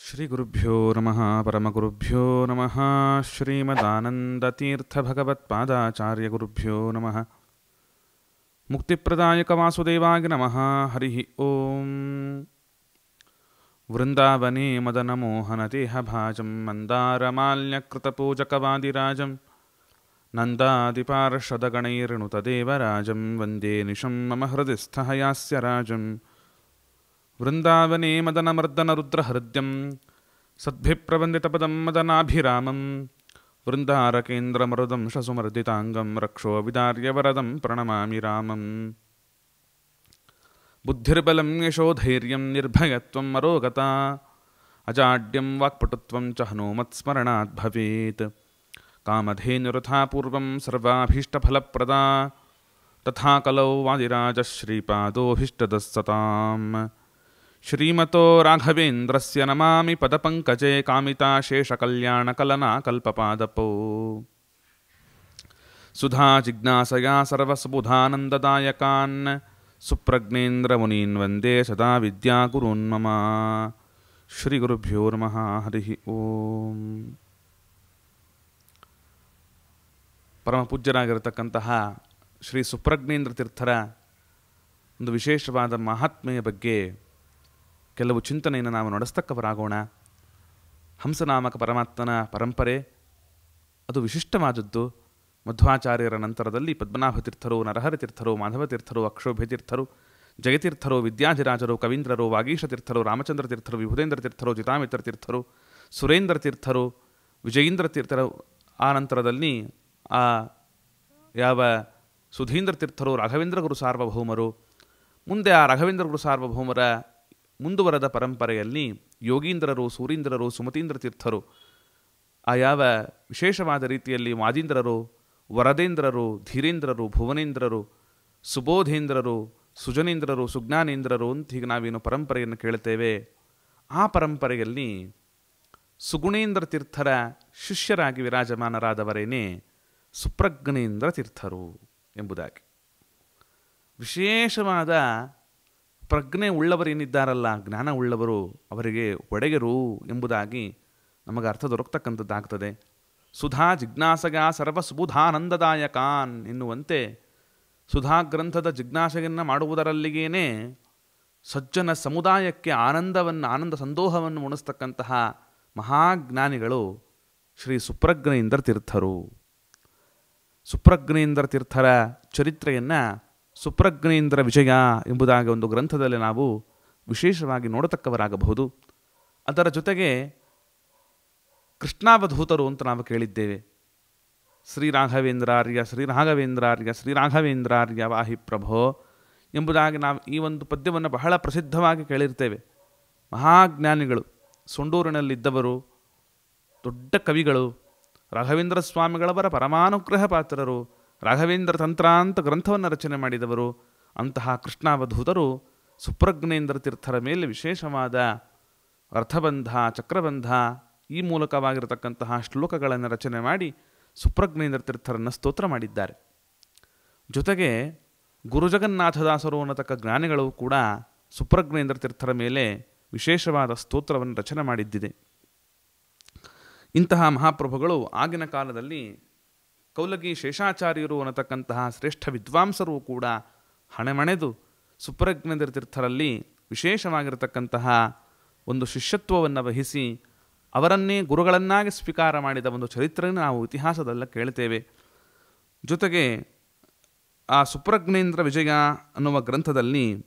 ಶ್ರೀಗುರುಭ್ಯೋ ನಮಃ ಪರಮಗುರುಭ್ಯೋ ನಮಃ ಶ್ರೀಮದಾನಂದತೀರ್ಥಭಗವತ್ಪಾದಾಚಾರ್ಯಗುರುಭ್ಯೋ ನಮಃ ಮುಕ್ತಿಪ್ರದಾಯಕವಾಸುದೇವಾಯ ನಮಃ ಹರಿ ಓಂ ವೃಂದಾವನೇ ಮದನಮೋಹನದೇಹಭಾಜಂ ಮಂದಾರಮಾಲ್ಯಕೃತಪೂಜಕವಾದಿರಾಜಂ ನಂದಾದಿಪಾರ್ಷದಗಣೈರ್ಣುತದೇವರಾಜಂ ವಂದೇ ನಿಶಂ ಮಮ ಹೃದಯಸ್ಥಃ ಯಾಸ್ಯ ರಾಜಂ ವೃಂದಾವನೇ ಮದನಮರ್ದನರುದ್ರಹೃದ್ಯಂ ಸದ್ಭಿಪ್ರವಂದಿತಪದಂ ಮದನಾಭಿರಾಮಂ ವೃಂದಾರಕೇಂದ್ರಮರುದಂ ಶಸುಮರ್ದಿತಾಂಗಂ ರಕ್ಷೋ ವಿದಾರ್ಯವರದಂ ಪ್ರಣಮಾಮಿ ರಾಮಂ ಬುದ್ಧಿರ್ಬಲಂ ಯಶೋಧೈರ್ಯಂ ನಿರ್ಭಯತ್ವಂ ಅರೋಗತಾ ಅಜಾಡ್ಯಂ ವಾಕ್ಪಟುತ್ವಂ ಚ ಹನುಮತ್ಸ್ಮರಣಾತ್ ಭವೇತ್ ಕಾಮಧೇನುರಥಾ ಪೂರ್ವಂ ಸರ್ವಾಭೀಷ್ಟಫಲಪ್ರದಾ ತಥಾ ಕಲೌ ವಾದಿರಾಜಶ್ರೀಪಾದೋಭೀಷ್ಟದಸ್ಸತಾಂ ಶ್ರೀಮತೋ ರಾಘವೇಂದ್ರಸ್ಯ ನಮಾಮಿ ಪದಪಂಕಜೇ ಕಾಮಿತಾಶೇಷಕಲ್ಯಾಣಕಲನಾ ಕಲ್ಪಪಾದಪೋ ಸುಧಾ ಜಿಜ್ಞಾಸಯಾ ಸರ್ವಸುಬುಧಾನಂದದಾಯಕಾನ್ ಸುಪ್ರಜ್ಞೇಂದ್ರಮುನೀನ್ ವಂದೇ ಸದಾ ವಿದ್ಯಾಗುರೂನ್ ಮಮ ಶ್ರೀಗುರುಭ್ಯೋ ನಮಃ ಹರಿ ಓಂ. ಪರಮಪೂಜ್ಯರಾಗಿರತಕ್ಕಂತಹ ಶ್ರೀ ಸುಪ್ರಜ್ಞೇಂದ್ರ ತೀರ್ಥರ ಒಂದು ವಿಶೇಷವಾದ ಮಹಾತ್ಮೆಯ ಬಗ್ಗೆ ಕೆಲವು ಚಿಂತನೆಯನ್ನು ನಾವು ನಡೆಸ್ತಕ್ಕವರಾಗೋಣ. ಹಂಸನಾಮಕ ಪರಮಾತ್ಮನ ಪರಂಪರೆ ಅದು ವಿಶಿಷ್ಟವಾದದ್ದು. ಮಧ್ವಾಚಾರ್ಯರ ನಂತರದಲ್ಲಿ ಪದ್ಮನಾಭ ತೀರ್ಥರು, ನರಹರಿ ತೀರ್ಥರು, ಮಾಧವ ತೀರ್ಥರು, ಅಕ್ಷೋಭ್ಯ ತೀರ್ಥರು, ಜಯತೀರ್ಥರು, ವಿದ್ಯಾಧಿರಾಜರು, ಕವೀಂದ್ರರು, ವಾಗೀಶ ತೀರ್ಥರು, ರಾಮಚಂದ್ರ ತೀರ್ಥರು, ವಿಭುಧೇಂದ್ರ ತೀರ್ಥರು, ಜಿತಾಮಿತ್ರ ತೀರ್ಥರು, ಸುರೇಂದ್ರ ತೀರ್ಥರು, ವಿಜಯೇಂದ್ರ ತೀರ್ಥರು, ಆ ನಂತರದಲ್ಲಿ ಯಾವ ಸುಧೀಂದ್ರ ತೀರ್ಥರು, ರಾಘವೇಂದ್ರ ಗುರು ಸಾರ್ವಭೌಮರು, ಮುಂದೆ ಆ ರಾಘವೇಂದ್ರ ಗುರು ಸಾರ್ವಭೌಮರ ಮುಂದುವರೆದ ಪರಂಪರೆಯಲ್ಲಿ ಯೋಗೀಂದ್ರರು, ಸೂರೀಂದ್ರರು, ಸುಮತೀಂದ್ರ ತೀರ್ಥರು, ಆ ಯಾವ ವಿಶೇಷವಾದ ರೀತಿಯಲ್ಲಿ ವಾದೀಂದ್ರರು, ವರದೇಂದ್ರರು, ಧೀರೇಂದ್ರರು, ಭುವನೇಂದ್ರರು, ಸುಬೋಧೇಂದ್ರರು, ಸುಜನೇಂದ್ರರು, ಸುಜ್ಞಾನೇಂದ್ರರು ಅಂತ ಹೀಗೆ ನಾವೇನು ಪರಂಪರೆಯನ್ನು ಕೇಳುತ್ತೇವೆ. ಆ ಪರಂಪರೆಯಲ್ಲಿ ಸುಗುಣೇಂದ್ರ ತೀರ್ಥರ ಶಿಷ್ಯರಾಗಿ ವಿರಾಜಮಾನರಾದವರೇನೇ ಸುಪ್ರಜ್ಞೇಂದ್ರ ತೀರ್ಥರು ಎಂಬುದಾಗಿ. ವಿಶೇಷವಾದ ಪ್ರಜ್ಞೆ ಉಳ್ಳವರೇನಿದ್ದಾರಲ್ಲ, ಜ್ಞಾನ ಉಳ್ಳವರು, ಅವರಿಗೆ ಒಡೆಯರು ಎಂಬುದಾಗಿ ನಮಗೆ ಅರ್ಥ ದೊರಕತಕ್ಕಂಥದ್ದಾಗ್ತದೆ. ಸುಧಾ ಜಿಜ್ಞಾಸಗ ಸರ್ವಸುಬುಧಾನಂದದಾಯಕಾನ್ ಎನ್ನುವಂತೆ ಸುಧಾ ಗ್ರಂಥದ ಜಿಜ್ಞಾಸೆಯನ್ನು ಮಾಡುವುದರಲ್ಲಿಗೇನೆ ಸಜ್ಜನ ಸಮುದಾಯಕ್ಕೆ ಆನಂದ ಸಂದೋಹವನ್ನು ಉಣಿಸ್ತಕ್ಕಂತಹ ಮಹಾಜ್ಞಾನಿಗಳು ಶ್ರೀ ಸುಪ್ರಜ್ಞೇಂದ್ರ ತೀರ್ಥರು. ಸುಪ್ರಜ್ಞೇಂದ್ರ ತೀರ್ಥರ ಚರಿತ್ರೆಯನ್ನು ಸುಪ್ರಜ್ಞೇಂದ್ರ ವಿಜಯ ಎಂಬುದಾಗಿ ಒಂದು ಗ್ರಂಥದಲ್ಲಿ ನಾವು ವಿಶೇಷವಾಗಿ ನೋಡತಕ್ಕವರಾಗಬಹುದು. ಅದರ ಜೊತೆಗೆ ಕೃಷ್ಣಾವಧೂತರು ಅಂತ ನಾವು ಕೇಳಿದ್ದೇವೆ. ಶ್ರೀರಾಘವೇಂದ್ರಾರ್ಯ ಶ್ರೀರಾಘವೇಂದ್ರಾರ್ಯ ಶ್ರೀರಾಘವೇಂದ್ರಾರ್ಯ ವಾಹಿ ಪ್ರಭೋ ಎಂಬುದಾಗಿ ನಾವು ಈ ಒಂದು ಪದ್ಯವನ್ನು ಬಹಳ ಪ್ರಸಿದ್ಧವಾಗಿ ಕೇಳಿರ್ತೇವೆ. ಮಹಾಜ್ಞಾನಿಗಳು, ಸೊಂಡೂರಿನಲ್ಲಿದ್ದವರು, ದೊಡ್ಡ ಕವಿಗಳು, ರಾಘವೇಂದ್ರ ಸ್ವಾಮಿಗಳವರ ಪರಮಾನುಗ್ರಹ ಪಾತ್ರರು, ರಾಘವೇಂದ್ರ ತಂತ್ರ ಅಂತ ಗ್ರಂಥವನ್ನು ರಚನೆ ಮಾಡಿದವರು. ಅಂತಹ ಕೃಷ್ಣಾವಧೂತರು ಸುಪ್ರಜ್ಞೇಂದ್ರ ತೀರ್ಥರ ಮೇಲೆ ವಿಶೇಷವಾದ ಅರ್ಥಬಂಧ, ಚಕ್ರಬಂಧ ಈ ಮೂಲಕವಾಗಿರತಕ್ಕಂತಹ ಶ್ಲೋಕಗಳನ್ನು ರಚನೆ ಮಾಡಿ ಸುಪ್ರಜ್ಞೇಂದ್ರ ತೀರ್ಥರನ್ನು ಸ್ತೋತ್ರ ಮಾಡಿದ್ದಾರೆ. ಜೊತೆಗೆ ಗುರುಜಗನ್ನಾಥದಾಸರು ಅನ್ನತಕ್ಕ ಜ್ಞಾನಿಗಳು ಕೂಡ ಸುಪ್ರಜ್ಞೇಂದ್ರ ತೀರ್ಥರ ಮೇಲೆ ವಿಶೇಷವಾದ ಸ್ತೋತ್ರವನ್ನು ರಚನೆ ಮಾಡಿದ್ದಿದೆ. ಇಂತಹ ಮಹಾಪ್ರಭುಗಳು ಆಗಿನ ಕಾಲದಲ್ಲಿ ಕೌಲಗಿ ಶೇಷಾಚಾರ್ಯರು ಅನ್ನತಕ್ಕಂತಹ ಶ್ರೇಷ್ಠ ವಿದ್ವಾಂಸರು ಕೂಡ ಹಣೆಮಣೆದು ಸುಪ್ರಜ್ಞೇಂದ್ರ ತೀರ್ಥರಲ್ಲಿ ವಿಶೇಷವಾಗಿರತಕ್ಕಂತಹ ಒಂದು ಶಿಷ್ಯತ್ವವನ್ನು ವಹಿಸಿ ಅವರನ್ನೇ ಗುರುಗಳನ್ನಾಗಿ ಸ್ವೀಕಾರ ಮಾಡಿದ ಒಂದು ಚರಿತ್ರೆಯನ್ನು ನಾವು ಇತಿಹಾಸದಲ್ಲ ಕೇಳ್ತೇವೆ. ಜೊತೆಗೆ ಆ ಸುಪ್ರಜ್ಞೇಂದ್ರ ವಿಜಯ ಅನ್ನುವ ಗ್ರಂಥದಲ್ಲಿ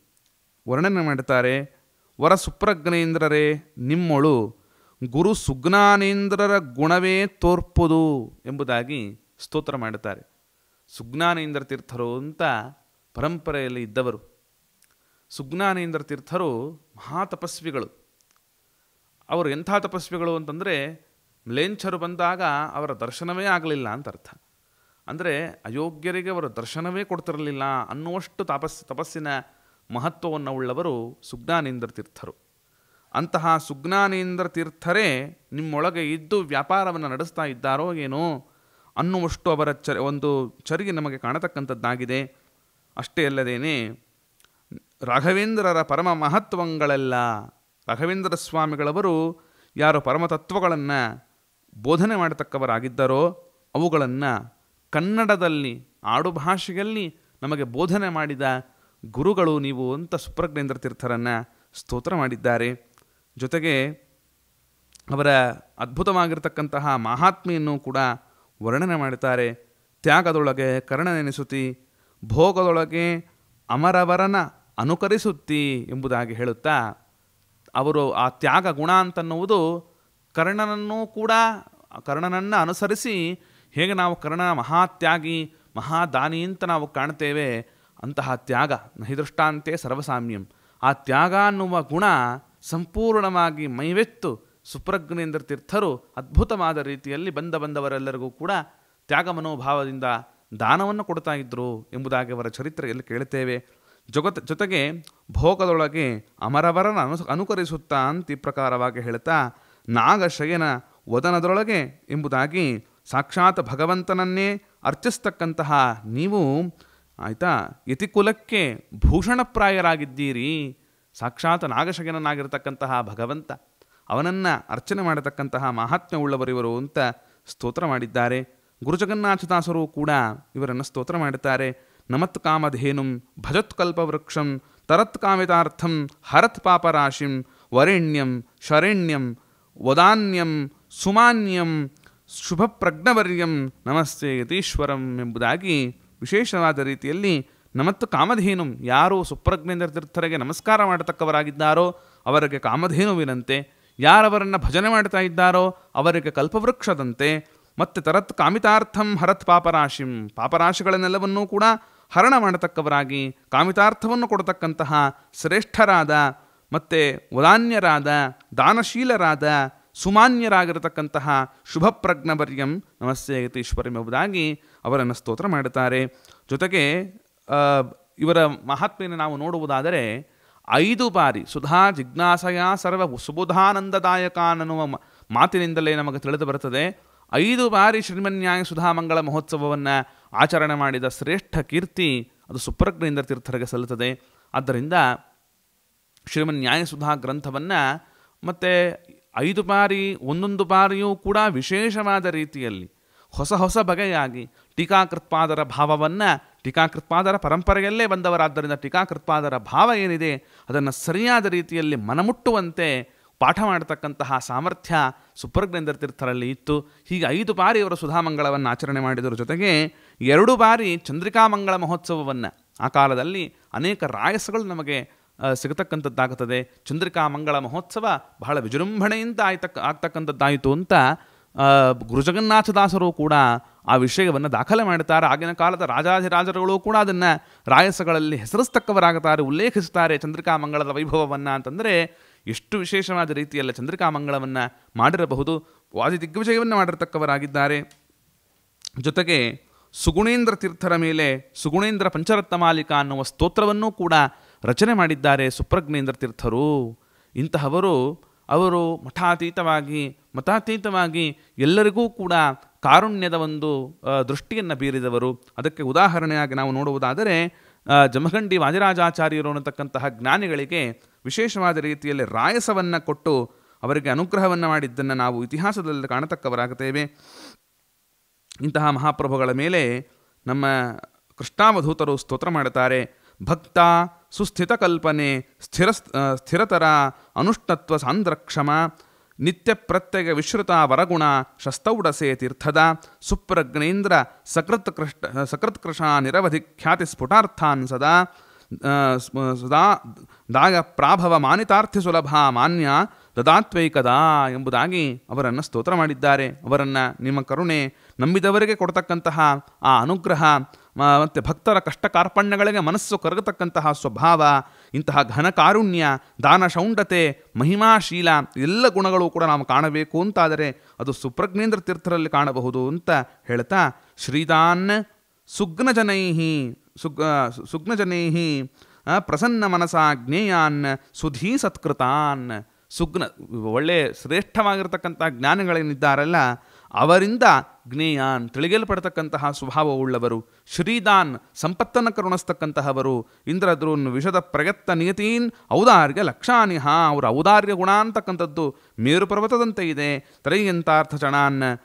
ವರ್ಣನೆ ಮಾಡುತ್ತಾರೆ. ವರ ಸುಪ್ರಜ್ಞೇಂದ್ರರೇ ನಿಮ್ಮೊಳು ಗುರು ಸುಜ್ಞಾನೇಂದ್ರರ ಗುಣವೇ ತೋರ್ಪುದು ಎಂಬುದಾಗಿ ಸ್ತೋತ್ರ ಮಾಡುತ್ತಾರೆ. ಸುಜ್ಞಾನೇಂದ್ರ ತೀರ್ಥರು ಅಂತ ಪರಂಪರೆಯಲ್ಲಿ ಇದ್ದವರು. ಸುಜ್ಞಾನೇಂದ್ರ ತೀರ್ಥರು ಮಹಾತಪಸ್ವಿಗಳು. ಅವರು ಎಂಥ ತಪಸ್ವಿಗಳು ಅಂತಂದರೆ, ಮ್ಲೇಂಛರು ಬಂದಾಗ ಅವರ ದರ್ಶನವೇ ಆಗಲಿಲ್ಲ ಅಂತ ಅರ್ಥ. ಅಂದರೆ ಅಯೋಗ್ಯರಿಗೆ ಅವರ ದರ್ಶನವೇ ಕೊಡ್ತಿರಲಿಲ್ಲ ಅನ್ನುವಷ್ಟು ತಪಸ್ಸಿನ ಮಹತ್ವವನ್ನು ಉಳ್ಳವರು ಸುಜ್ಞಾನೇಂದ್ರ ತೀರ್ಥರು. ಅಂತಹ ಸುಜ್ಞಾನೇಂದ್ರ ತೀರ್ಥರೇ ನಿಮ್ಮೊಳಗೆ ಇದ್ದು ವ್ಯಾಪಾರವನ್ನು ನಡೆಸ್ತಾ ಇದ್ದಾರೋ ಏನೋ ಅನ್ನುವಷ್ಟು ಅವರ ಒಂದು ಚರಿಗೆ ನಮಗೆ ಕಾಣತಕ್ಕಂಥದ್ದಾಗಿದೆ. ಅಷ್ಟೇ ಅಲ್ಲದೇನೆ ರಾಘವೇಂದ್ರರ ಪರಮ ಮಹತ್ವಗಳೆಲ್ಲ ರಾಘವೇಂದ್ರ ಸ್ವಾಮಿಗಳವರು ಯಾರು ಪರಮತತ್ವಗಳನ್ನು ಬೋಧನೆ ಮಾಡತಕ್ಕವರಾಗಿದ್ದಾರೋ ಅವುಗಳನ್ನು ಕನ್ನಡದಲ್ಲಿ ಆಡುಭಾಷೆಯಲ್ಲಿ ನಮಗೆ ಬೋಧನೆ ಮಾಡಿದ ಗುರುಗಳು ನೀವು ಅಂತ ಸುಪ್ರಜ್ಞೇಂದ್ರ ತೀರ್ಥರನ್ನು ಸ್ತೋತ್ರ ಮಾಡಿದ್ದಾರೆ. ಜೊತೆಗೆ ಅವರ ಅದ್ಭುತವಾಗಿರ್ತಕ್ಕಂತಹ ಮಹಾತ್ಮೆಯನ್ನು ಕೂಡ ವರ್ಣನೆ ಮಾಡುತ್ತಾರೆ. ತ್ಯಾಗದೊಳಗೆ ಕರ್ಣನೆನಿಸುತ್ತಿ, ಭೋಗದೊಳಗೆ ಅಮರವರನ ಅನುಕರಿಸುತ್ತಿ ಎಂಬುದಾಗಿ ಹೇಳುತ್ತಾ, ಅವರು ಆ ತ್ಯಾಗ ಗುಣ ಅಂತನ್ನುವುದು ಕರ್ಣನನ್ನು ಅನುಸರಿಸಿ ಹೇಗೆ ನಾವು ಕರ್ಣ ಮಹಾತ್ಯಾಗಿ ಮಹಾದಾನಿ ಅಂತ ನಾವು ಕಾಣ್ತೇವೆ, ಅಂತಹ ತ್ಯಾಗ ನಹಿ ದೃಷ್ಟಾಂತೆ ಸರ್ವಸಾಮ್ಯಂ, ಆ ತ್ಯಾಗ ಅನ್ನುವ ಗುಣ ಸಂಪೂರ್ಣವಾಗಿ ಮೈವೆತ್ತು ಸುಪ್ರಜ್ಞೇಂದ್ರ ತೀರ್ಥರು ಅದ್ಭುತವಾದ ರೀತಿಯಲ್ಲಿ ಬಂದವರೆಲ್ಲರಿಗೂ ಕೂಡ ತ್ಯಾಗ ಮನೋಭಾವದಿಂದ ದಾನವನ್ನು ಕೊಡ್ತಾ ಇದ್ದರು ಎಂಬುದಾಗಿ ಅವರ ಚರಿತ್ರೆಯಲ್ಲಿ ಕೇಳುತ್ತೇವೆ. ಜೊತೆಗೆ ಭೋಗದೊಳಗೆ ಅಮರವರನ ಅನುಕರಿಸುತ್ತಾ ಅಂತ ಈ ಪ್ರಕಾರವಾಗಿ ಹೇಳ್ತಾ, ನಾಗಶಯನ ವದನದೊಳಗೆ ಎಂಬುದಾಗಿ ಸಾಕ್ಷಾತ್ ಭಗವಂತನನ್ನೇ ಅರ್ಚಿಸ್ತಕ್ಕಂತಹ ನೀವು ಆಯಿತಾ ಯತಿಕುಲಕ್ಕೆ ಭೂಷಣಪ್ರಾಯರಾಗಿದ್ದೀರಿ. ಸಾಕ್ಷಾತ್ ನಾಗಶಯನನಾಗಿರ್ತಕ್ಕಂತಹ ಭಗವಂತ, ಅವನನ್ನು ಅರ್ಚನೆ ಮಾಡತಕ್ಕಂತಹ ಮಹಾತ್ಮ್ಯ ಉಳ್ಳವರಿವರು ಅಂತ ಸ್ತೋತ್ರ ಮಾಡಿದ್ದಾರೆ. ಗುರುಜಗನ್ನಾಥದಾಸರು ಕೂಡ ಇವರನ್ನು ಸ್ತೋತ್ರ ಮಾಡುತ್ತಾರೆ. ನಮತ್ ಕಾಮಧೇನುಂ ಭಜತ್ ಕಲ್ಪವೃಕ್ಷಂ ತರತ್ ಕಾಮಿತಾರ್ಥಂ ಹರತ್ ಪಾಪರಾಶಿಂ ವರೆಣ್ಯಂ ಶರಣ್ಯಂ ವದಾನ್ಯಂ ಸುಮಾನ್ಯಂ ಶುಭಪ್ರಜ್ಞವರ್ಯಂ ನಮಸ್ತೆ ಯತೀಶ್ವರಂ ಎಂಬುದಾಗಿ ವಿಶೇಷವಾದ ರೀತಿಯಲ್ಲಿ ನಮತ್ತು ಕಾಮಧೇನು, ಯಾರು ಸುಪ್ರಜ್ಞೇಂದ್ರ ತೀರ್ಥರಿಗೆ ನಮಸ್ಕಾರ ಮಾಡತಕ್ಕವರಾಗಿದ್ದಾರೋ ಅವರಿಗೆ ಕಾಮಧೇನುವಿನಂತೆ, ಯಾರವರನ್ನು ಭಜನೆ ಮಾಡ್ತಾ ಇದ್ದಾರೋ ಅವರಿಗೆ ಕಲ್ಪವೃಕ್ಷದಂತೆ, ಮತ್ತು ತರತ್ ಕಾಮಿತಾರ್ಥಂ ಹರತ್ ಪಾಪರಾಶಿಂ, ಪಾಪರಾಶಿಗಳನ್ನೆಲ್ಲವನ್ನೂ ಕೂಡ ಹರಣ ಮಾಡತಕ್ಕವರಾಗಿ ಕಾಮಿತಾರ್ಥವನ್ನು ಕೊಡತಕ್ಕಂತಹ ಶ್ರೇಷ್ಠರಾದ ಮತ್ತು ವದಾನ್ಯರಾದ ದಾನಶೀಲರಾದ ಸುಮಾನ್ಯರಾಗಿರತಕ್ಕಂತಹ ಶುಭಪ್ರಜ್ಞವರ್ಯಂ ನಮಸ್ತೆ ಯತೀಶ್ವರಂ ಎಂಬುದಾಗಿ ಅವರನ್ನು ಸ್ತೋತ್ರ ಮಾಡುತ್ತಾರೆ. ಜೊತೆಗೆ ಇವರ ಮಹಾತ್ಮೆಯನ್ನು ನಾವು ನೋಡುವುದಾದರೆ 5 ಬಾರಿ ಸುಧಾ ಜಿಜ್ಞಾಸಯ ಸರ್ವ ಸುಬುಧಾನಂದದಾಯಕ ಅನ್ನುವ ಮಾತಿನಿಂದಲೇ ನಮಗೆ ತಿಳಿದು ಬರುತ್ತದೆ. 5 ಬಾರಿ ಶ್ರೀಮನ್ಯಾಯ ಸುಧಾಮಂಗಳ ಮಹೋತ್ಸವವನ್ನು ಆಚರಣೆ ಮಾಡಿದ ಶ್ರೇಷ್ಠ ಕೀರ್ತಿ ಅದು ಸುಪ್ರಜ್ಞೇಂದ್ರ ತೀರ್ಥರಿಗೆ ಸಲ್ಲುತ್ತದೆ. ಆದ್ದರಿಂದ ಶ್ರೀಮನ್ಯಾಯ ಸುಧಾ ಗ್ರಂಥವನ್ನು ಮತ್ತು 5 ಬಾರಿ ಒಂದೊಂದು ಬಾರಿಯೂ ಕೂಡ ವಿಶೇಷವಾದ ರೀತಿಯಲ್ಲಿ ಹೊಸ ಬಗೆಯಾಗಿ ಟೀಕಾಕೃತ್ಪಾದರ ಭಾವವನ್ನು, ಟೀಕಾಕೃತ್ಪಾದರ ಪರಂಪರೆಯಲ್ಲೇ ಬಂದವರಾದ್ದರಿಂದ ಟೀಕಾಕೃತ್ಪಾದರ ಭಾವ ಏನಿದೆ ಅದನ್ನು ಸರಿಯಾದ ರೀತಿಯಲ್ಲಿ ಮನಮುಟ್ಟುವಂತೆ ಪಾಠ ಮಾಡತಕ್ಕಂತಹ ಸಾಮರ್ಥ್ಯ ಸುಪ್ರಜ್ಞೇಂದ್ರ ತೀರ್ಥರಲ್ಲಿ ಇತ್ತು. ಹೀಗೆ 5 ಬಾರಿ ಅವರು ಸುಧಾಮಂಗಳವನ್ನು ಆಚರಣೆ ಮಾಡಿದರ ಜೊತೆಗೆ 2 ಬಾರಿ ಚಂದ್ರಿಕಾಮಂಗಳ ಮಹೋತ್ಸವವನ್ನು, ಆ ಕಾಲದಲ್ಲಿ ಅನೇಕ ರಾಯಸಗಳು ನಮಗೆ ಸಿಗತಕ್ಕಂಥದ್ದಾಗುತ್ತದೆ. ಚಂದ್ರಿಕಾಮಂಗಳ ಮಹೋತ್ಸವ ಬಹಳ ವಿಜೃಂಭಣೆಯಿಂದ ಆಗ್ತಕ್ಕಂಥದ್ದಾಯಿತು ಅಂತ ಗುರುಜಗನ್ನಾಥದಾಸರು ಕೂಡ ಆ ವಿಷಯವನ್ನು ದಾಖಲೆ ಮಾಡುತ್ತಾರೆ. ಆಗಿನ ಕಾಲದ ರಾಜಾಧಿರಾಜರುಗಳು ಕೂಡ ಅದನ್ನು ರಾಯಸಗಳಲ್ಲಿ ಹೆಸರಿಸ್ತಕ್ಕವರಾಗುತ್ತಾರೆ, ಉಲ್ಲೇಖಿಸುತ್ತಾರೆ ಚಂದ್ರಿಕಾಮಂಗಳದ ವೈಭವವನ್ನು. ಅಂತಂದರೆ ಎಷ್ಟು ವಿಶೇಷವಾದ ರೀತಿಯಲ್ಲಿ ಚಂದ್ರಿಕಾಮಂಗಳವನ್ನು ಮಾಡಿರಬಹುದು, ವಾದಿದಿಗ್ವಿಜಯವನ್ನು ಮಾಡಿರ್ತಕ್ಕವರಾಗಿದ್ದಾರೆ. ಜೊತೆಗೆ ಸುಗುಣೇಂದ್ರ ತೀರ್ಥರ ಮೇಲೆ ಸುಗುಣೇಂದ್ರ ಪಂಚರತ್ನ ಮಾಲಿಕ ಅನ್ನುವ ಸ್ತೋತ್ರವನ್ನೂ ಕೂಡ ರಚನೆ ಮಾಡಿದ್ದಾರೆ ಸುಪ್ರಜ್ಞೇಂದ್ರ ತೀರ್ಥರು. ಇಂತಹವರು ಅವರು ಮತಾತೀತವಾಗಿ ಎಲ್ಲರಿಗೂ ಕೂಡ ಕಾರುಣ್ಯದ ಒಂದು ದೃಷ್ಟಿಯನ್ನು ಬೀರಿದವರು. ಅದಕ್ಕೆ ಉದಾಹರಣೆಯಾಗಿ ನಾವು ನೋಡುವುದಾದರೆ ಜಮಖಂಡಿ ವಾದಿರಾಜಾಚಾರ್ಯರು ಅನ್ನತಕ್ಕಂತಹ ಜ್ಞಾನಿಗಳಿಗೆ ವಿಶೇಷವಾದ ರೀತಿಯಲ್ಲಿ ರಾಯಸವನ್ನು ಕೊಟ್ಟು ಅವರಿಗೆ ಅನುಗ್ರಹವನ್ನು ಮಾಡಿದ್ದನ್ನು ನಾವು ಇತಿಹಾಸದಲ್ಲಿ ಕಾಣತಕ್ಕವರಾಗುತ್ತೇವೆ. ಇಂತಹ ಮಹಾಪ್ರಭುಗಳ ಮೇಲೆ ನಮ್ಮ ಕೃಷ್ಣಾವಧೂತರು ಸ್ತೋತ್ರ ಮಾಡುತ್ತಾರೆ. ಭಕ್ತ ಸುಸ್ಥಿತ ಕಲ್ಪನೆ ಸ್ಥಿರತರ ಅನುಷ್ಠತ್ವ ಸಾಂದ್ರಕ್ಷಮ ನಿತ್ಯ ಪ್ರತ್ಯಗ ವಿಶ್ರುತ ವರಗುಣ ಶಸ್ತೌಡಸೆ ತೀರ್ಥದ ಸುಪ್ರಜ್ಞೇಂದ್ರ ಸಕೃತ್ಕೃಶ ನಿರವಧಿ ಖ್ಯಾತಿ ಸ್ಫುಟಾರ್ಥಾನ್ ಸದಾ ದಾಯ ಪ್ರಾಭವ ಮಾನಿತಾರ್ಥಿ ಸುಲಭ ಮಾನ್ಯ ದದಾತ್ವೈಕದ ಎಂಬುದಾಗಿ ಅವರನ್ನು ಸ್ತೋತ್ರ ಮಾಡಿದ್ದಾರೆ. ಅವರನ್ನು ನಿಮ್ಮ ಕರುಣೆ ನಂಬಿದವರಿಗೆ ಕೊಡ್ತಕ್ಕಂತಹ ಆ ಅನುಗ್ರಹ ಮತ್ತು ಭಕ್ತರ ಕಷ್ಟ ಕಾರ್ಪಣ್ಯಗಳಿಗೆ ಮನಸ್ಸು ಕರಗತಕ್ಕಂತಹ ಸ್ವಭಾವ, ಇಂತಹ ಘನಕಾರುಣ್ಯ, ದಾನ ಶೌಂಡತೆ, ಮಹಿಮಾಶೀಲ ಎಲ್ಲ ಗುಣಗಳು ಕೂಡ ನಾವು ಕಾಣಬೇಕು ಅಂತಾದರೆ ಅದು ಸುಪ್ರಜ್ಞೇಂದ್ರ ತೀರ್ಥರಲ್ಲಿ ಕಾಣಬಹುದು ಅಂತ ಹೇಳ್ತಾ, ಶ್ರೀದಾನ್ ಸುಗ್ನಜನೈ ಪ್ರಸನ್ನ ಮನಸ ಜ್ಞೇಯಾನ್ ಸುಧೀ ಸತ್ಕೃತಾನ್. ಒಳ್ಳೆಯ ಶ್ರೇಷ್ಠವಾಗಿರ್ತಕ್ಕಂಥ ಜ್ಞಾನಿಗಳೇನಿದ್ದಾರಲ್ಲ ಅವರಿಂದ ಜ್ಞೇಯಾನ್ ತಿಳಿಯಲ್ಪಡತಕ್ಕಂತಹ ಸ್ವಭಾವವುಳ್ಳವರು, ಶ್ರೀದಾನ್ ಸಂಪತ್ತನ್ನು ಕರುಣಿಸ್ತಕ್ಕಂತಹವರು, ಇಂದ್ರದ್ರೂನ್ ವಿಷದ ಪ್ರಯತ್ನ ನಿಯತೀನ್ ಔದಾರ್ಯ ಲಕ್ಷಾನಿಹ ಅವರ ಔದಾರ್ಯ ಗುಣ ಅಂತಕ್ಕಂಥದ್ದು ಮೇರು ಪರ್ವತದಂತೆ ಇದೆ. ತ್ರಯಂತಾರ್ಥ ಚಣಾನ್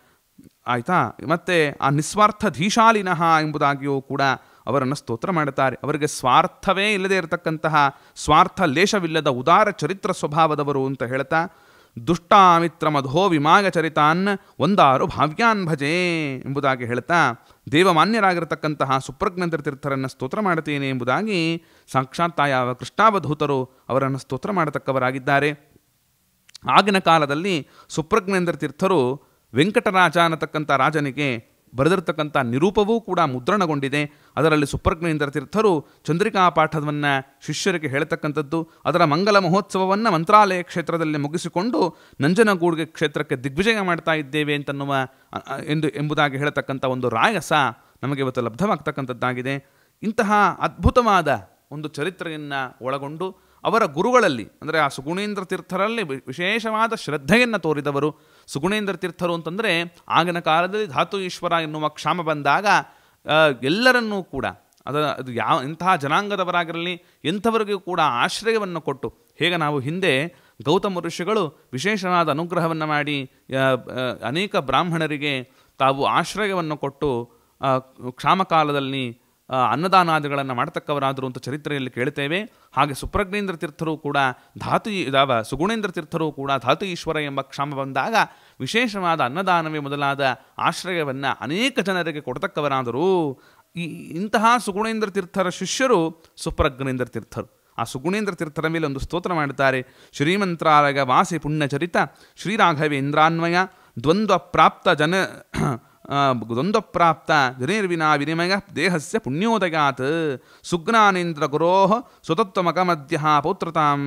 ಆಯಿತಾ. ಮತ್ತು ಆ ನಿಸ್ವಾರ್ಥ ಧೀಶಾಲಿನಃ ಎಂಬುದಾಗಿಯೂ ಕೂಡ ಅವರನ್ನು ಸ್ತೋತ್ರ ಮಾಡುತ್ತಾರೆ. ಅವರಿಗೆ ಸ್ವಾರ್ಥವೇ ಇಲ್ಲದೆ ಇರತಕ್ಕಂತಹ, ಸ್ವಾರ್ಥ ಲೇಷವಿಲ್ಲದ ಉದಾರ ಚರಿತ್ರ ಸ್ವಭಾವದವರು ಅಂತ ಹೇಳ್ತಾ, ದುಷ್ಟಾಮಿತ್ರ ಮಧೋ ವಿಮಾಯ ಚರಿತಾನ್ ಒಂದಾರು ಭಾವ್ಯಾನ್ ಭಜೆ ಎಂಬುದಾಗಿ ಹೇಳ್ತಾ ದೇವಮಾನ್ಯರಾಗಿರತಕ್ಕಂತಹ ಸುಪ್ರಜ್ಞೇಂದ್ರ ತೀರ್ಥರನ್ನು ಸ್ತೋತ್ರ ಮಾಡುತ್ತೇನೆ ಎಂಬುದಾಗಿ ಸಾಕ್ಷಾತ್ ಯಾವ ಕೃಷ್ಣಾವಧೂತರು ಅವರನ್ನು ಸ್ತೋತ್ರ ಮಾಡತಕ್ಕವರಾಗಿದ್ದಾರೆ. ಆಗಿನ ಕಾಲದಲ್ಲಿ ಸುಪ್ರಜ್ಞೇಂದ್ರ ತೀರ್ಥರು ವೆಂಕಟರಾಜ ಅನ್ನತಕ್ಕಂಥ ರಾಜನಿಗೆ ಬರೆದಿರ್ತಕ್ಕಂಥ ನಿರೂಪವೂ ಕೂಡ ಮುದ್ರಣಗೊಂಡಿದೆ. ಅದರಲ್ಲಿ ಸುಪ್ರಜ್ಞೇಂದ್ರ ತೀರ್ಥರು ಚಂದ್ರಿಕಾ ಪಾಠವನ್ನು ಶಿಷ್ಯರಿಗೆ ಹೇಳ್ತಕ್ಕಂಥದ್ದು, ಅದರ ಮಂಗಲ ಮಹೋತ್ಸವವನ್ನು ಮಂತ್ರಾಲಯ ಕ್ಷೇತ್ರದಲ್ಲಿ ಮುಗಿಸಿಕೊಂಡು ನಂಜನಗೂಡಿಗೆ ಕ್ಷೇತ್ರಕ್ಕೆ ದಿಗ್ವಿಜಯ ಮಾಡ್ತಾ ಇದ್ದೇವೆ ಎಂಬುದಾಗಿ ಹೇಳತಕ್ಕಂಥ ಒಂದು ರಾಯಸ ನಮಗೆ ಇವತ್ತು ಲಬ್ಧವಾಗ್ತಕ್ಕಂಥದ್ದಾಗಿದೆ. ಇಂತಹ ಅದ್ಭುತವಾದ ಒಂದು ಚರಿತ್ರೆಯನ್ನು ಒಳಗೊಂಡು ಅವರ ಗುರುಗಳಲ್ಲಿ ಅಂದರೆ ಆ ಸುಗುಣೇಂದ್ರ ತೀರ್ಥರಲ್ಲಿ ವಿಶೇಷವಾದ ಶ್ರದ್ಧೆಯನ್ನು ತೋರಿದವರು. ಸುಗುಣೇಂದ್ರ ತೀರ್ಥರು ಅಂತಂದರೆ ಆಗಿನ ಕಾಲದಲ್ಲಿ ಧಾತು ಈಶ್ವರ ಎನ್ನುವ ಕ್ಷಾಮ ಬಂದಾಗ ಎಲ್ಲರನ್ನೂ ಕೂಡ ಅದು ಎಂತಹ ಜನಾಂಗದವರಾಗಿರಲಿ ಎಂಥವರಿಗೂ ಕೂಡ ಆಶ್ರಯವನ್ನು ಕೊಟ್ಟು, ಹೇಗೆ ನಾವು ಹಿಂದೆ ಗೌತಮ ಋಷಿಗಳು ವಿಶೇಷವಾದ ಅನುಗ್ರಹವನ್ನು ಮಾಡಿ ಅನೇಕ ಬ್ರಾಹ್ಮಣರಿಗೆ ತಾವು ಆಶ್ರಯವನ್ನು ಕೊಟ್ಟು ಕ್ಷಾಮಕಾಲದಲ್ಲಿ ಅನ್ನದಾನಾದಿಗಳನ್ನು ಮಾಡತಕ್ಕವರಾದರು ಅಂತ ಚರಿತ್ರೆಯಲ್ಲಿ ಕೇಳ್ತೇವೆ. ಹಾಗೆ ಸುಪ್ರಜ್ಞೇಂದ್ರ ತೀರ್ಥರು ಕೂಡ ಸುಗುಣೇಂದ್ರ ತೀರ್ಥರು ಕೂಡ ಧಾತು ಈಶ್ವರ ಎಂಬ ಕ್ಷಾಮ ಬಂದಾಗ ವಿಶೇಷವಾದ ಅನ್ನದಾನವೇ ಮೊದಲಾದ ಆಶ್ರಯವನ್ನು ಅನೇಕ ಜನರಿಗೆ ಕೊಡ್ತಕ್ಕವರಾದರು. ಇಂತಹ ಸುಗುಣೇಂದ್ರ ತೀರ್ಥರ ಶಿಷ್ಯರು ಸುಪ್ರಜ್ಞೇಂದ್ರ ತೀರ್ಥರು. ಆ ಸುಗುಣೇಂದ್ರ ತೀರ್ಥರ ಮೇಲೆ ಒಂದು ಸ್ತೋತ್ರ ಮಾಡುತ್ತಾರೆ. ಶ್ರೀಮಂತ್ರಾಲಯ ವಾಸಿ ಪುಣ್ಯಚರಿತ ಶ್ರೀರಾಘವೇಂದ್ರಾನ್ವಯ ದ್ವಂದ್ವ ಪ್ರಾಪ್ತ ಜನೇರ್ವಿನಾ ವಿನಿಮಯ ದೇಹಸ್ಯ ಪುಣ್ಯೋದಯಾತ್ ಸುಜ್ಞಾನೇಂದ್ರ ಗುರೋಃ ಸ್ವತತ್ವಮಗಮದ್ಯ ಪೌತ್ರತಾಂ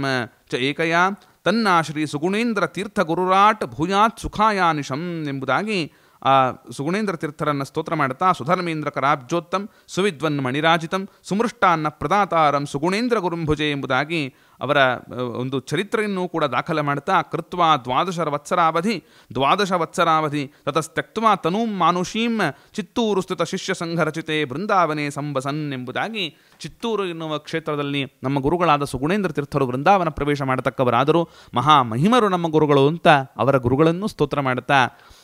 ಚ ಏಕಯಾ ತನ್ನ ಶ್ರೀ ಸುಗುಣೇಂದ್ರ ತೀರ್ಥ ಗುರುರಾಟ್ ಭೂಯಾತ್ ಸುಖಾಯಾನಿಶಂ ಎಂಬುದಾಗಿ ಆ ಸುಗುಣೇಂದ್ರ ತೀರ್ಥರನ್ನು ಸ್ತೋತ್ರ ಮಾಡುತ್ತಾ, ಸುಧರ್ಮೇಂದ್ರ ಕರಾಬ್ಜೋತ್ತಮ್ ಸುವಿದ್ವನ್ ಮಣಿರಾಜಿತಂ ಸುಮೃಷ್ಟಾನ್ನ ಪ್ರದಾತಾರಂ ಸುಗುಣೇಂದ್ರ ಗುರುಂಭುಜೆ ಎಂಬುದಾಗಿ ಅವರ ಒಂದು ಚರಿತ್ರೆಯನ್ನು ಕೂಡ ದಾಖಲೆ ಮಾಡುತ್ತಾ, ಕೃತ್ವ ದ್ವಾದಶ ವತ್ಸರಾವಧಿ ತತಸ್ತ್ಯಕ್ತ್ವಾ ತನೂಂ ಮಾನುಷೀಂ ಚಿತ್ತೂರು ಸ್ಥಿತ ಶಿಷ್ಯ ಸಂಘರಚಿತೆ ಬೃಂದಾವನೆ ಸಂಬಸನ್ ಎಂಬುದಾಗಿ ಚಿತ್ತೂರು ಎನ್ನುವ ಕ್ಷೇತ್ರದಲ್ಲಿ ನಮ್ಮ ಗುರುಗಳಾದ ಸುಗುಣೇಂದ್ರ ತೀರ್ಥರು ಬೃಂದಾವನ ಪ್ರವೇಶ ಮಾಡತಕ್ಕವರಾದರೂ ಮಹಾಮಹಿಮರು ನಮ್ಮ ಗುರುಗಳು ಅಂತ ಅವರ ಗುರುಗಳನ್ನು ಸ್ತೋತ್ರ ಮಾಡುತ್ತಾ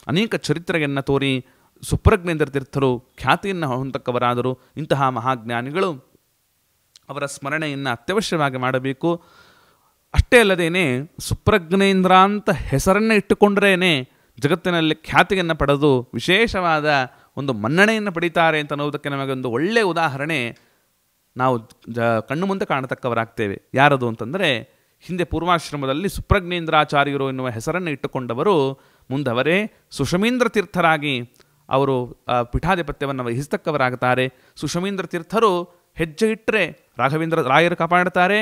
ಅನೇಕ ಚರಿತ್ರೆಯನ್ನು ತೋರಿ ಸುಪ್ರಜ್ಞೇಂದ್ರ ತೀರ್ಥರು ಖ್ಯಾತಿಯನ್ನು ಹೊಂದಕ್ಕವರಾದರು. ಇಂತಹ ಮಹಾಜ್ಞಾನಿಗಳು ಅವರ ಸ್ಮರಣೆಯನ್ನು ಅತ್ಯವಶ್ಯವಾಗಿ ಮಾಡಬೇಕು. ಅಷ್ಟೇ ಅಲ್ಲದೇನೆ ಸುಪ್ರಜ್ಞೇಂದ್ರ ಅಂತ ಹೆಸರನ್ನು ಇಟ್ಟುಕೊಂಡ್ರೇ ಜಗತ್ತಿನಲ್ಲಿ ಖ್ಯಾತಿಯನ್ನು ಪಡೆದು ವಿಶೇಷವಾದ ಒಂದು ಮನ್ನಣೆಯನ್ನು ಪಡೀತಾರೆ ಅಂತ ಅನ್ನೋದಕ್ಕೆ ನಮಗೆ ಒಂದು ಒಳ್ಳೆಯ ಉದಾಹರಣೆ ನಾವು ಕಣ್ಣು ಮುಂದೆ ಕಾಣತಕ್ಕವರಾಗ್ತೇವೆ. ಯಾರದು ಅಂತಂದರೆ, ಹಿಂದೆ ಪೂರ್ವಾಶ್ರಮದಲ್ಲಿ ಸುಪ್ರಜ್ಞೇಂದ್ರಾಚಾರ್ಯರು ಎನ್ನುವ ಹೆಸರನ್ನು ಇಟ್ಟುಕೊಂಡವರು ಮುಂದವರೇ ಸುಷಮೀಂದ್ರ ತೀರ್ಥರಾಗಿ ಅವರು ಪೀಠಾಧಿಪತ್ಯವನ್ನು ವಹಿಸ್ತಕ್ಕವರಾಗುತ್ತಾರೆ. ಸುಷಮೀಂದ್ರ ತೀರ್ಥರು ಹೆಜ್ಜೆ ಇಟ್ಟರೆ ರಾಯರು ಕಾಪಾಡುತ್ತಾರೆ,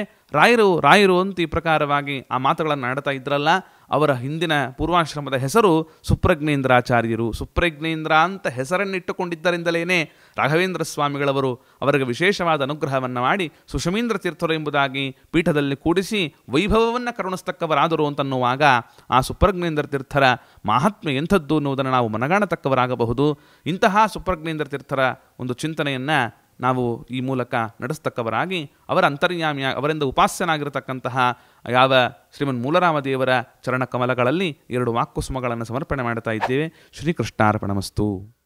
ರಾಯರು ಅಂತ ಈ ಪ್ರಕಾರವಾಗಿ ಆ ಮಾತುಗಳನ್ನು ಆಡ್ತಾ ಇದ್ರಲ್ಲ, ಅವರ ಹಿಂದಿನ ಪೂರ್ವಾಶ್ರಮದ ಹೆಸರು ಸುಪ್ರಜ್ಞೇಂದ್ರಾಚಾರ್ಯರು. ಸುಪ್ರಜ್ಞೇಂದ್ರ ಅಂತ ಹೆಸರನ್ನಿಟ್ಟುಕೊಂಡಿದ್ದರಿಂದಲೇ ರಾಘವೇಂದ್ರ ಸ್ವಾಮಿಗಳವರು ಅವರಿಗೆ ವಿಶೇಷವಾದ ಅನುಗ್ರಹವನ್ನು ಮಾಡಿ ಸುಷಮೀಂದ್ರ ತೀರ್ಥರು ಎಂಬುದಾಗಿ ಪೀಠದಲ್ಲಿ ಕೂಡಿಸಿ ವೈಭವವನ್ನು ಕರುಣಿಸ್ತಕ್ಕವರಾದರು ಅಂತನ್ನುವಾಗ ಆ ಸುಪ್ರಜ್ಞೇಂದ್ರ ತೀರ್ಥರ ಮಹಾತ್ಮೆ ಎಂಥದ್ದು ಅನ್ನುವುದನ್ನು ನಾವು ಮನಗಾಣತಕ್ಕವರಾಗಬಹುದು. ಇಂತಹ ಸುಪ್ರಜ್ಞೇಂದ್ರ ತೀರ್ಥರ ಒಂದು ಚಿಂತನೆಯನ್ನು ನಾವು ಈ ಮೂಲಕ ನಡೆಸ್ತಕ್ಕವರಾಗಿ ಅವರ ಅಂತರ್ಯಾಮಿಯ ಅವರಿಂದ ಉಪಾಸ್ಯನಾಗಿರತಕ್ಕಂತಹ ಯಾವ ಶ್ರೀಮನ್ ಮೂಲರಾಮದೇವರ ಚರಣಕಮಲಗಳಲ್ಲಿ 2 ವಾಕ್ಕುಸುಮಗಳನ್ನು ಸಮರ್ಪಣೆ ಮಾಡ್ತಾ ಇದ್ದೇವೆ. ಶ್ರೀಕೃಷ್ಣಾರ್ಪಣಮಸ್ತು.